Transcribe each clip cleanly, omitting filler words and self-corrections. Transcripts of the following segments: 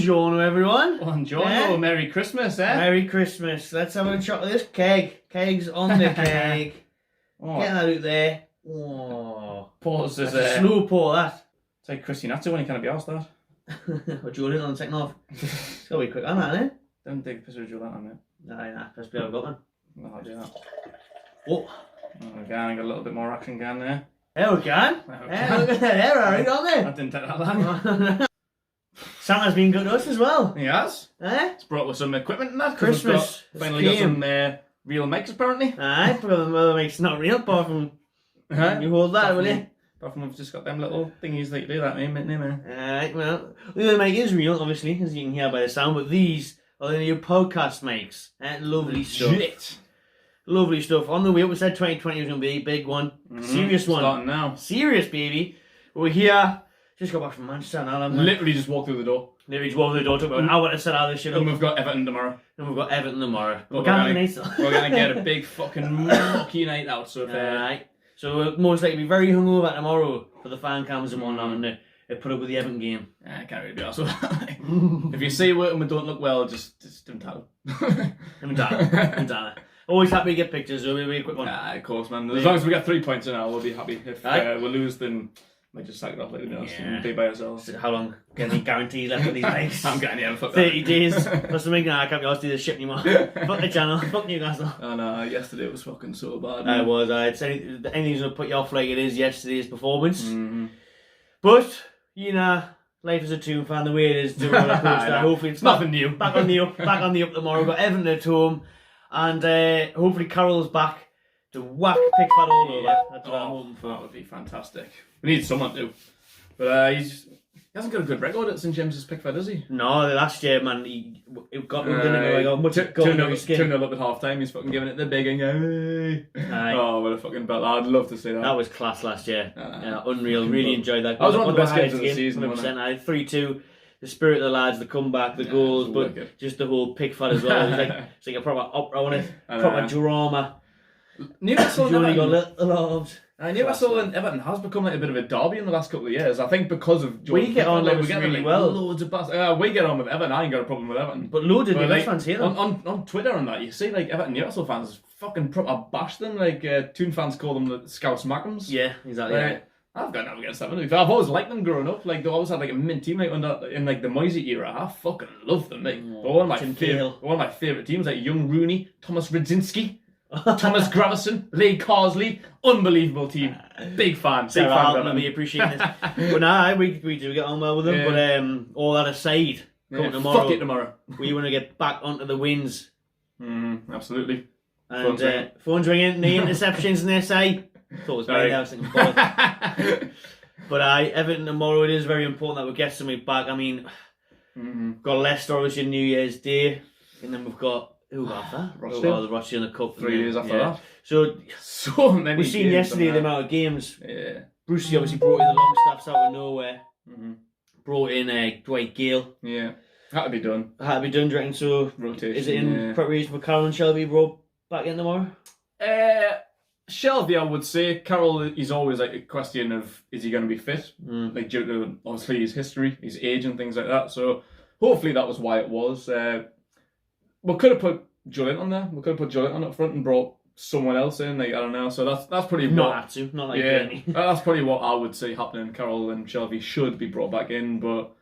Buongiorno, everyone. Buongiorno, Merry Christmas, eh? Merry Christmas. Let's have a shot of this keg. Keg's on the keg. Oh. Get that out there. Oh. Pause That's as a slow pour, that. It's like Christian Atto when he can't be asked that. What do you want on the second half? It's got to be quick on that, eh? Don't take a piss of that on it. Nah, best bit I've got one. No, I'll do that. Oh. Again, got a little bit more action going there. There we go. Yeah, look at that. There, Harry, on I there. didn't take that long. Santa's been good to us as well. He has. Eh? It's brought with some equipment and that. Christmas. Finally got some real mics apparently. Aye, brother makes not real, apart from you hold that, will you? Apart from we've just got them little thingies that you do that, man. Alright, well, the mic is real, obviously, as you can hear by the sound, but these are the new podcast mics. Lovely stuff. Legit. Lovely stuff. On the way up, we said 2020 was going to be a big one. Serious one. Starting now. Serious, baby. We're here. Just got back from Manchester now. Literally just walked through the door. Literally just walked through the door, took about an hour to set all this shit up. And we've got Everton tomorrow. We're going We're to gonna get a big fucking mucky night out. So Alright. So we'll most likely be very hungover tomorrow for the fan cams and whatnot, and put up with the Everton game. I can't really be arsed with that. If you see it and we don't look well, just don't tell. Don't tell. Always happy to get pictures, so it'll be a quick one. Of course, man. As long as we get 3 points in now, we'll be happy. If we lose, then we might just sack it off, and be by ourselves. So how long? Get any guarantees left for these legs? I'm getting here. 30 days. That's something. Nah, I can't be asked to do this shit anymore. Fuck the channel. Fuck Newcastle. Oh no, yesterday was fucking so bad. I was. I'd say anything's gonna put you off like it is yesterday's performance. But you know, life is a Toon fan. The way it is, to roller coaster. Hopefully, it's nothing new. Back on the up. Back on the up tomorrow. We've got Everton at home, and hopefully Carroll's back to whack Pickford all over. That's what I'm hoping for. That would be fantastic. We need someone to. But he hasn't got a good record since James's Pickford, does he? No, last year, man, he got much 2-0 up at half time. He's fucking giving it the big and oh, what a fucking belt. I'd love to see that. That was class last year. Unreal. Really enjoyed that. That was one of the best games of the season. 100%. 3-2. The spirit of the lads, the comeback, the goals, but just the whole Pickford as well. It's like a proper opera on it, proper drama. Newcastle and Newcastle and Everton has become like a bit of a derby in the last couple of years. I think because of Jordan we get on we get really well. Loads of we get on with Everton. I ain't got a problem with Everton, but loads of Newcastle fans here on Twitter and that. You see like Everton Newcastle fans fucking proper bash them. Like Toon fans call them the Scouse Mackems. Yeah, exactly. I've got nothing against them. I've always liked them growing up. Like they always had like a mint team like in like the Moisey era. I fucking love them. Like one of my favourite teams, like young Rooney, Thomas Radzinski. Thomas Gravison, Lee Carsley, unbelievable team. Big fan. Big fan. We appreciate it. But nah, we do get on well with them. Yeah. But all that aside, tomorrow, fuck it tomorrow. We want to get back onto the wins. Absolutely. And phones ringing, the interceptions in the SA. Thought it was very nice. But Everton tomorrow, it is very important that we get something back. I mean, we've got Leicester obviously New Year's Day, and then we've got who got that? Rochdale. The Rochdale in the Cup. 3 days after that. So many. We've seen yesterday the amount of games. Yeah. Brucey obviously brought in the long staffs out of nowhere. Brought in Dwight Gale. Yeah. Had to be done. Do you reckon? So rotation. Is it in preparation for Carroll and Shelby brought back in tomorrow? Shelby, I would say. Carroll is always like a question of is he going to be fit? Like due to obviously his history, his age, and things like that. So hopefully that was why it was. We could have put Julian on there. We could have put Julian on up front and brought someone else in. Like I don't know. So that's pretty. Not like Bernie. That's probably what I would say happening. Carroll and Shelby should be brought back in, but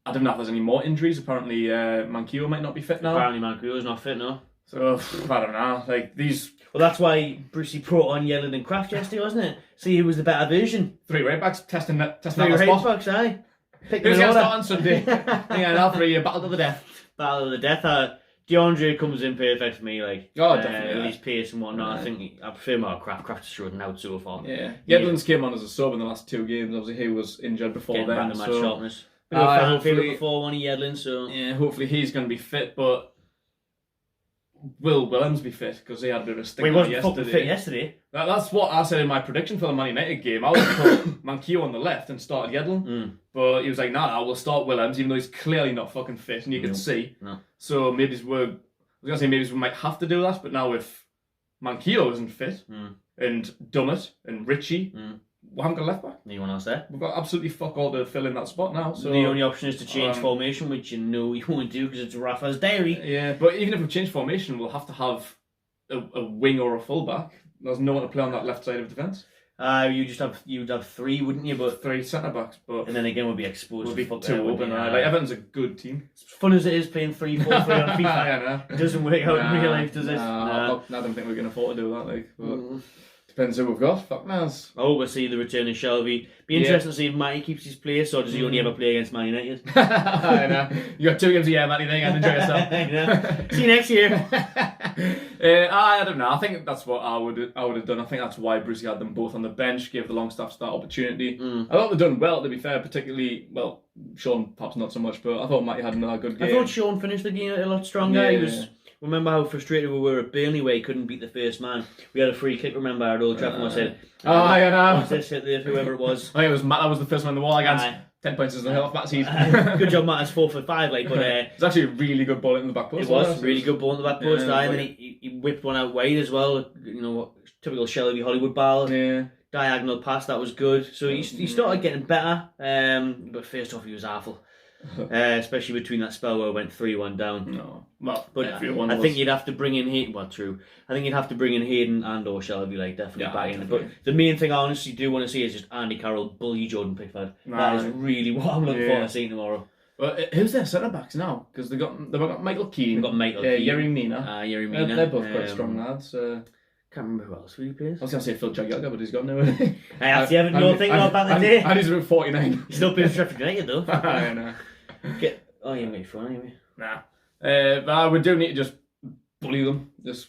I don't know if there's any more injuries. Apparently, Manquillo might not be fit now. Apparently, Manquillo's not fit now. So I don't know. Like these. Well, that's why Brucey brought on Yedlin and Kraft yesterday, wasn't it? See who was the better version. 3 right backs testing that. Three right backs, aye. Who's going to start on Sunday? Now for a battle to the death. Battle to the death. DeAndre comes in perfect for me, like definitely, with his pace and whatnot. I think I prefer more Kraft. Kraft's showing out so far. Yeah, Yedlin's came on as a sub in the last 2 games. Obviously, he was injured before getting then. Back to match sharpness. Hopefully, before one of Yedlin, so hopefully he's going to be fit. But will Willems be fit? Because he had a bit of a stigma yesterday. He wasn't fit yesterday. That's what I said in my prediction for the Man United game. I was put Manquillo on the left and started Yedlin. But he was like, nah, we'll start Willems, even though he's clearly not fucking fit, and you can see. No. So maybe we might have to do that, but now if Manquillo isn't fit, and Dummett and Richie, we haven't got a left back. Anyone else there? We've got absolutely fuck all to fill in that spot now. So the only option is to change formation, which you know you won't do because it's Rafa's diary. Yeah, but even if we change formation, we'll have to have a wing or a fullback. There's no one to play on that left side of defence. You'd have three, wouldn't you? But 3 centre backs, but and then again we'll be exposed. We'll be too open. Like Everton's a good team. As fun as it is playing 3-4-3 on FIFA, yeah, no. it doesn't work out in real life, does it? I don't think we can afford to do that. Like, but depends who we've got. Fuck knows. I hope we see the return of Shelby. Be interesting to see if Matty keeps his place, or does he only ever play against Man United? I know. You got 2 games a year, Matty. Then you can enjoy yourself. See you next year. I don't know. I think that's what I would have done. I think that's why Brucey had them both on the bench, gave the Longstaffs that opportunity. I thought they've done well, to be fair. Particularly, well, Sean perhaps not so much, but I thought Matty had another good game. I thought Sean finished the game a lot stronger. He was. Remember how frustrated we were at Burnley where he couldn't beat the first man? We had a free kick, remember, at Old Trafford, and I said, I know. What's this, whoever it was? I think it was Matt, that was the first man on the wall against 10 points as the off that season. Good job, Matt, it's 4 for 5, like, but it's actually a really good ball in the back post. It was really good ball in the back post, and then he whipped one out wide as well, you know, typical Shelby Hollywood ball. Diagonal pass, that was good. So he started getting better, but first off he was awful. Especially between that spell where it went 3-1 down. No, well, but I think you'd have to bring in Hayden. Well, true. I think you'd have to bring in Hayden and or Shelby, like definitely back in. But the main thing I honestly do want to see is just Andy Carroll bully Jordan Pickford. That is really what I'm looking forward to seeing tomorrow. Well, who's their centre backs now? Because they've got Michael Keane. They've got Michael Keane. Yerry Mina. Yerry Mina. They're both quite strong lads. Can't remember who else really plays. I was going to say Phil Jagielka, but he's got no. That's the Everton thing about the day. And he's about 49. He's still playing for Sheffield United though. I know. You might be fun anyway. Nah. But we do need to just bully them. Just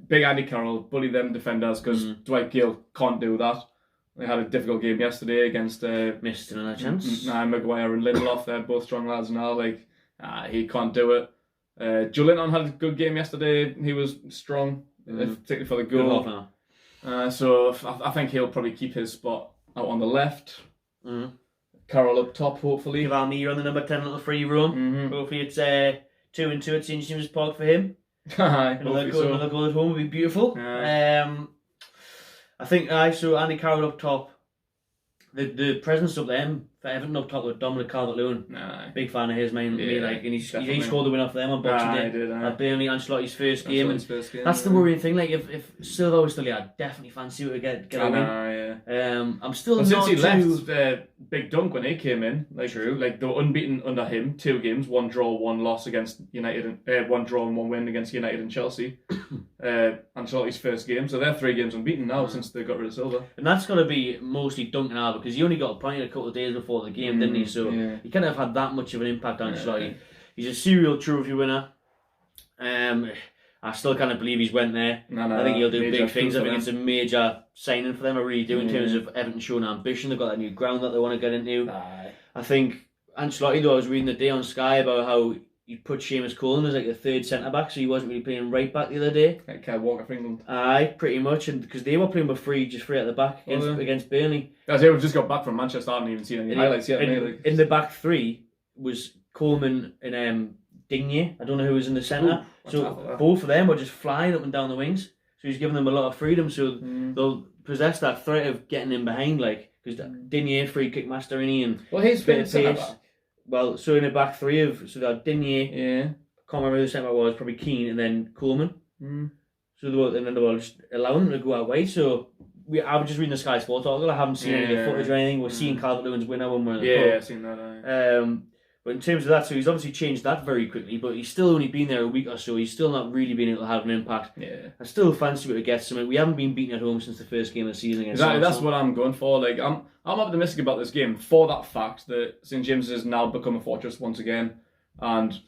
big Andy Carroll, bully them defenders because Dwight Gale can't do that. They had a difficult game yesterday against missed another chance. Maguire and Lindelof. They're both strong lads now. Like he can't do it. Joelinton had a good game yesterday. He was strong, particularly for the goal. So I think he'll probably keep his spot out on the left. Carroll up top, hopefully. Give Almir on the number 10 little free roam. Hopefully it's 2-2 at St James's Park for him. Another goal at home would be beautiful. I think so Andy Carroll up top. The presence of them for Everton up top with Dominic Calvert-Lewin. Big fan of his, man. And he scored the win off them on Boxing Day. At Burnley, Ancelotti's first game. That's the worrying thing. Like if Silva was still here, I'd definitely fancy to get a win. I'm still not since he too... left Big Dunk when he came in. Like, true. Like they were unbeaten under him. 2 games, 1 draw, 1 loss against United. 1 draw and 1 win against United and Chelsea. Ancelotti's first game. So they're 3 games unbeaten now since they got rid of Silva. And that's got to be mostly Dunk now because he only got appointed a couple of days before the game, didn't he? So he can't have had that much of an impact on Ancelotti. He's a serial trophy winner. I still can't believe he's went there. I think he'll do big things. I think it's a major signing for them. I really do in terms of Everton showing ambition. They've got that new ground that they want to get into. I think Ancelotti, though, I was reading the day on Sky about how he put Seamus Coleman as like the 3rd centre back, so he wasn't really playing right back the other day. Like Kyle Walker for England. Pretty much, and because they were playing with free at the back against Burnley. As they just got back from Manchester, I haven't even seen any highlights yet. In the back 3 was Coleman and Digne. I don't know who was in the centre. So both of them were just flying up and down the wings. So he's giving them a lot of freedom. So they'll possess that threat of getting in behind, like because Digne free kick master and he's bit of pace. Well, so in the back 3 of so that Digne, can't remember who the centre was, probably Keane and then Coleman. So they were just allowing them to go out wide. So I was just reading the Sky Sports article. I haven't seen any footage or anything. We're seeing Calvert-Lewin's winner when we're in the pub. I've seen that. But in terms of that, so he's obviously changed that very quickly, but he's still only been there a week or so. He's still not really been able to have an impact. I still fancy to get something. We haven't been beaten at home since the first game of the season. Exactly, that's what I'm going for. Like I'm optimistic about this game for that fact that St James has now become a fortress once again, and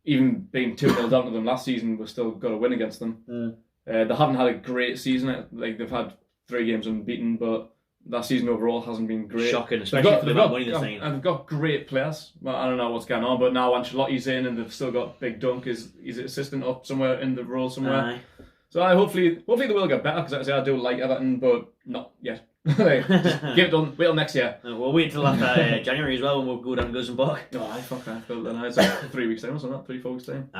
even being 2-0 down to them last season, we've still got a win against them. They haven't had a great season. Like they've had 3 games unbeaten, but that season overall hasn't been great. Shocking, especially for the amount of money they're saying. And they've got great players. Well, I don't know what's going on, but now Ancelotti's in, and they've still got Big Dunk is assistant up somewhere in the role somewhere. So hopefully they will get better because I do like Everton, but not yet. Just get it done. Wait till next year. We'll wait till after January as well, when we'll go down to Goodison Park. It's like 3 weeks time or something. 3-4 weeks time.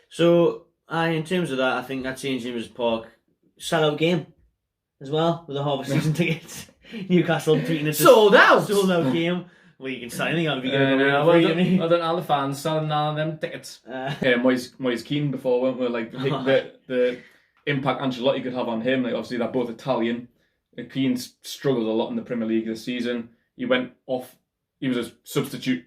So in terms of that, I think that St James's Park sell-out game as well with the Harvest season tickets. Newcastle tweeting it. Sold out game. Well, you can sign anything out if you get I don't all the fans selling all them tickets. Moise Keane before, weren't we? Like the impact Ancelotti could have on him. Like obviously they're both Italian. Keane's struggled a lot in the Premier League this season. He went off. He was a substitute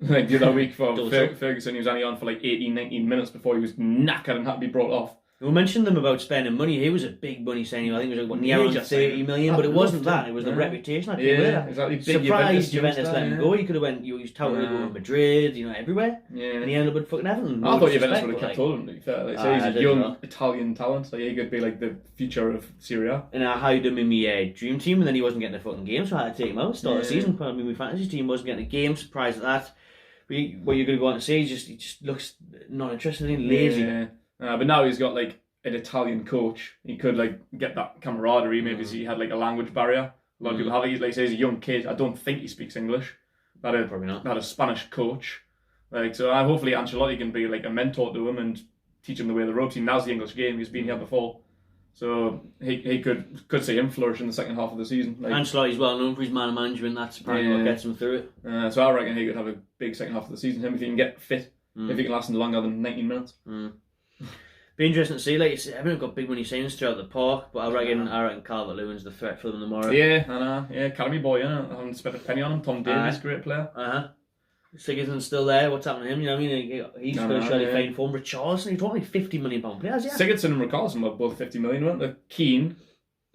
like the other week for Ferguson. He was only on for like 18, 19 minutes before he was knackered and had to be brought off. We mentioned them about spending money. He was a big money signing. I think it was like near 30 million, but it wasn't that. It was the reputation. Exactly. Surprised Juventus let him go. He could have went. He was touted to go to Madrid, everywhere. Yeah. And he ended up at fucking Everton. I thought Juventus would have kept hold of him. To be fair, he's a young Italian talent, so he could be like the future of Serie A. And I hired him in my dream team, and then he wasn't getting a fucking game, so I had to take him out. Start the season, I mean, my fantasy team wasn't getting a game. Surprised at that. But what you're going to go on to say? He just looks not interested in, lazy. But now he's got like an Italian coach. He could like get that camaraderie. Maybe he had like a language barrier. A lot of people have it. Like say he's a young kid. I don't think he speaks English. Probably not. Had a Spanish coach. Like so, hopefully Ancelotti can be like a mentor to him and teach him the way of the ropes. He knows the English game. He's been here before, so he could see him flourish in the second half of the season. Like, Ancelotti's well known for his man management. That's apparently what gets him through it. So I reckon he could have a big second half of the season. Him if he can get fit, if he can last longer than 19 minutes. Be interesting to see. Like everyone got big money signings throughout the park, but I reckon Calvert-Lewin's the threat for them tomorrow. Yeah, I know. Yeah, academy boy. I haven't spent a penny on him. Tom Davies, great player. Sigurdsson's still there. What's happening to him? You know what I mean? He's going to show the fine form. Richarlison, you're talking £50 million players. Yeah. Sigurdsson and Richarlison were both 50 million, weren't they? Keane,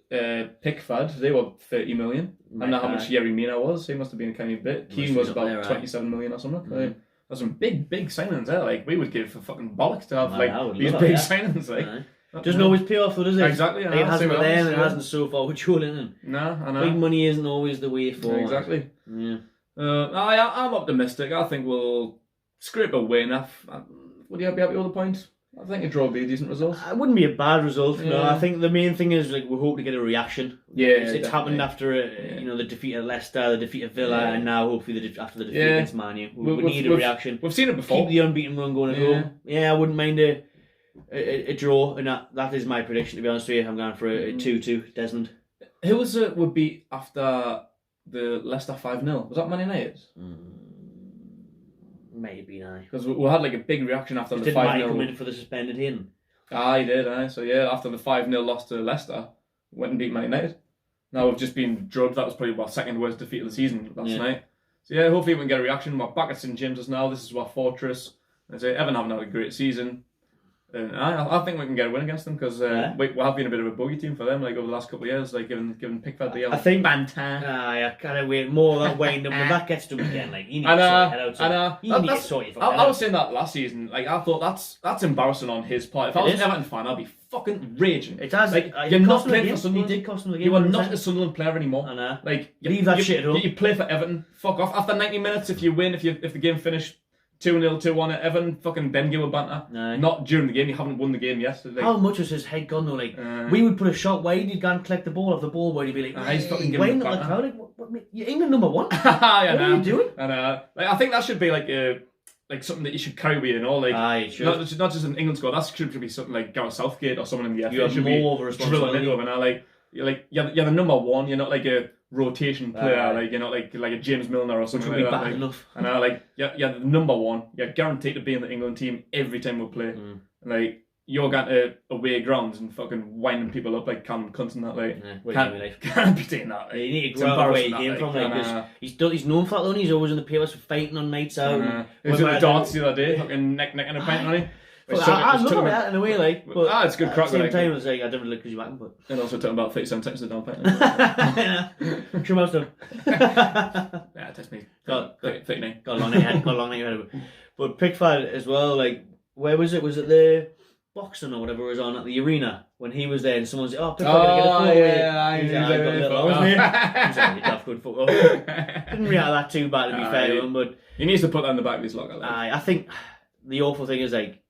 Pickford, they were 30 million. I don't know how much Yerry Mina was. He must have been a kind of bit. Keane was about 27 million or something. There's some big signings there. Like we would give for fucking bollocks to have these big signings. Like doesn't always pay off, though, does it? Exactly. Like, it hasn't with them, and it hasn't so far with Joe. No, I know. Big money isn't always the way forward. Exactly. Yeah. I'm optimistic. I think we'll scrape a win. Would you be happy with the points? I think a draw would be a decent result. It wouldn't be a bad result. No, I think the main thing is like we hope to get a reaction. Yeah, it's happened after the defeat of Leicester, the defeat of Villa, and now hopefully after the defeat against Man U, we need a reaction. We've seen it before. Keep the unbeaten run going at home. Yeah, I wouldn't mind a draw, and that is my prediction. To be honest with you, I'm going for a 2-2. Desmond. Who was it? Would be after the Leicester 5-0? Was that Man United? Maybe now. Because we had like a big reaction after the 5-0. Didn't come in for the suspended in. He did. So yeah, after the 5-0 loss to Leicester, went and beat Man United. Now we've just been drubbed. That was probably our second worst defeat of the season last night. So yeah, hopefully we can get a reaction. We're back at St James's now. This is our fortress. I say Everton haven't had a great season. And I think we can get a win against them because we have been a bit of a bogey team for them like over the last couple of years, like giving Pickford the yellow. I think Bantan. I can't wait more of that wind up. When that gets to him again, like you need to sort your head out. I know. You need to sort your I was saying that last season. Like I thought that's embarrassing on his part. If I was an Everton fan, I'd be fucking raging. It has. Like you're not playing for Sunderland. He did cost him the game. You are not a Sunderland player anymore. I know. Like leave that shit at home. You play for Everton. Fuck off. After 90 minutes, if you win, if the game finished 2-0, 2-1 at Everton, fucking then give a banter. No. Not during the game. You haven't won the game yet. Like, how much was his head gone though? Like we would put a shot wide, he'd go and collect the ball off the ball where he'd be like, he's fucking giving not the crowd. Like, you're England number one. What are you doing? Like I think that should be like something that you should carry with you, not just an England squad. That should be something like Gareth Southgate or someone in the FA. You have more of a responsibility. Drilling into him, you're the number one. You're not like a rotation player, like you're not like a James Milner or something like that. Bad enough. You're the number one. You're guaranteed to be in the England team every time we play. Like you're going to away grounds and fucking winding people up like Cam Cunts and that. Can't be doing that. You need to grow up where he came from. He's known for that. Though. He's always in the papers for fighting on nights out. He was in the darts the other day, fucking neck and a pint on him. I love that in a way, but it's good crack. At the same time, it's like I don't really look because you're whacking, but and also talking about 37 seconds of the down pint. Sure, most of them. Test me. 39. Got a long night ahead of it. But Pickford as well. Like, where was it? Was it the boxing or whatever was on at the arena when he was there? And someone said, "Oh, Pickford gonna get a photo." He's like, "That's good photo." Didn't react that too bad to be fair to him, but he needs to put that in the back of his locker. I think the awful thing is like.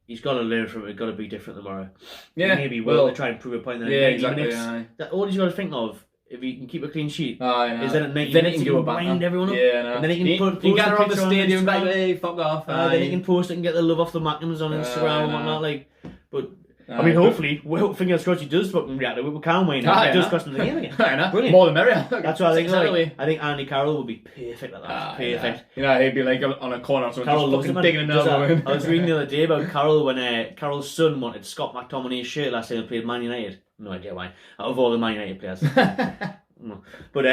He's got to learn from it. It's got to be different tomorrow. Yeah, maybe will to try and prove a point. Exactly. Minutes. All he's got to think of, if he can keep a clean sheet, is that at 90 minutes he can wind everyone up. And then he can get around the stadium and be like, "Hey, fuck off." Then he can post it and get the love off the Mackims on Instagram and whatnot. Like, but I mean, hopefully, well, fingers crossed he does fucking react to it. We can't win. It does cost him the game again. Brilliant. More the merrier. That's what I think. I think Andy Carroll would be perfect at that. Perfect. You know, he'd be like on a corner or something, Carroll just fucking digging an elbow in. I was reading the other day about Carroll when Carroll's son wanted Scott McTominay's shirt last time he played Man United. No idea why. Out of all the Man United players. But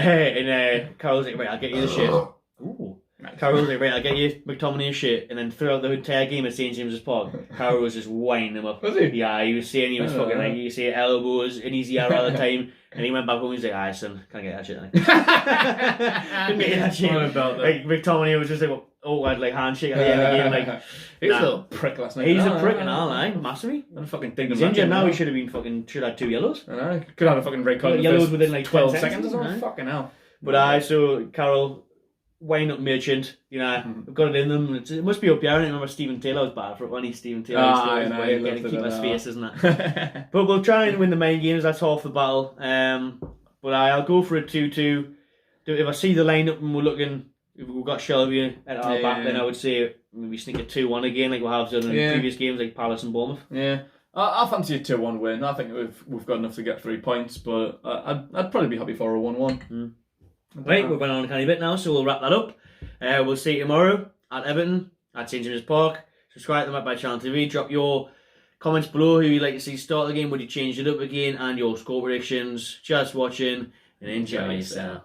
Carroll's like, right, I'll get you the shirt. Ooh. Carroll's like, right, I'll get you McTominay's shirt, and then throughout the entire game at St James's Park, Carroll was just winding him up. Was he? Yeah, he was saying he was fucking like, you say elbows in his ear all the time, and he went back home and he's like, aye son, can't get that shit. Couldn't get that shit. Like McTominay was just like, oh, I'd like handshake at the end of the game, like. He's a little prick last night. He's a prick and all, massively. He's injured now. He should have had 2 yellows. I know. Could have a fucking red card. Yellows within like 12 seconds or something. Fucking hell. But so Carroll, wind up merchant. You know, we've got it in them. It must be up here. I remember Stephen Taylor was bad for it. When Stephen Taylor getting keeper's face, isn't it? But we'll try and win the main games. That's half the battle. But I'll go for a 2-2. If I see the lineup and we're looking, if we've got Shelby at our back, then I would say maybe sneak a 2-1 again, like we have done in previous games, like Palace and Bournemouth. Yeah, I fancy a 2-1 win. I think we've got enough to get 3 points, but I'd probably be happy for a 1-1. Right, we're going on a tiny bit now, so we'll wrap that up. We'll see you tomorrow at Everton at St James's Park. Subscribe to FanTV. Drop your comments below who you'd like to see start the game, would you change it up again, and your score predictions. Just watching and enjoy yourself.